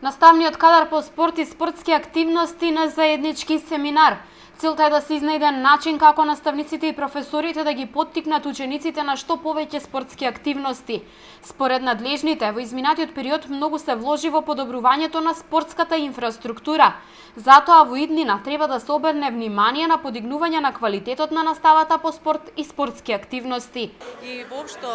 Наставниот кадар по спорт и спортски активности на заеднички семинар. Целта е да се изнајде начин како наставниците и професорите да ги поттикнат учениците на што повеќе спортски активности. Според надлежните, во изминатиот период многу се вложи во подобрувањето на спортската инфраструктура. Затоа во иднина треба да се обрне внимание на подигнување на квалитетот на наставата по спорт и спортски активности. И воопшто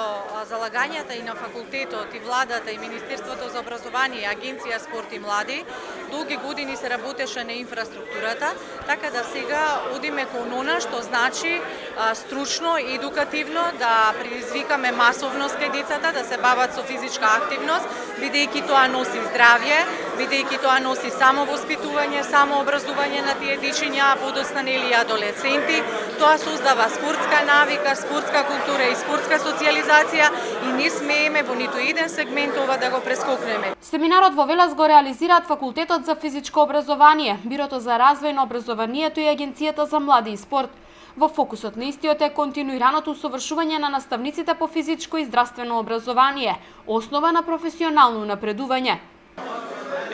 залагањата и на факултетот, и владата, и Министерството за образование, Агенција спорт и млади, долги години се работеше на инфраструктурата, така да сега одиме кон она што значи стручно и едукативно да предизвикаме масовност кај децата да се бават со физичка активност, бидејќи тоа носи здравје, бидејќи тоа носи самовоспитување, самообразување на тие дечиња, подоцна нели адолесценти. Тоа создава спортска навика, спортска култура и спортска социјализација и не смееме во ниту еден сегмент ова да го прескокнеме. Семинарот во Велес го реализираат Факултетот за физичко образование, Бирото за развој на образованието и Агенцијата за млади и спорт. Во фокусот на истиот е континуираното усовршување на наставниците по физичко и здравствено образование, основа на професионално напредување.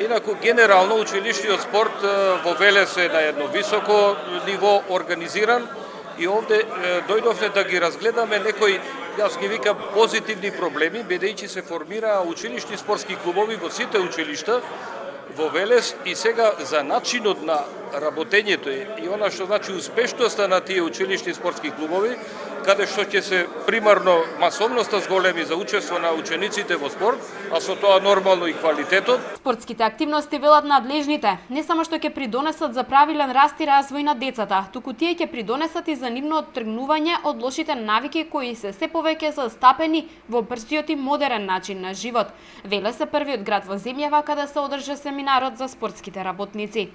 Инаку, генерално, училиштиот спорт во Велес е на едно високо ниво организиран и овде дојдовме да ги разгледаме некои, јас ги викам, позитивни проблеми, бидејќи се формираа училишни спортски клубови во сите училишта во Велес и сега за начинот на работењето и она што значи успешноста на тие училишни спортски клубови, каде што ќе се примарно масовноста зголеми за учество на учениците во спорт, а со тоа нормално и квалитетот. Спортските активности, велат надлежните, не само што ќе придонесат за правилен раст и развој на децата, туку тие ќе придонесат и за нивно оттргнување од лошите навики кои се повеќе застапени во брзиот и модерен начин на живот. Велес е првиот град во земјава каде се одржа семинарот за спортските работници.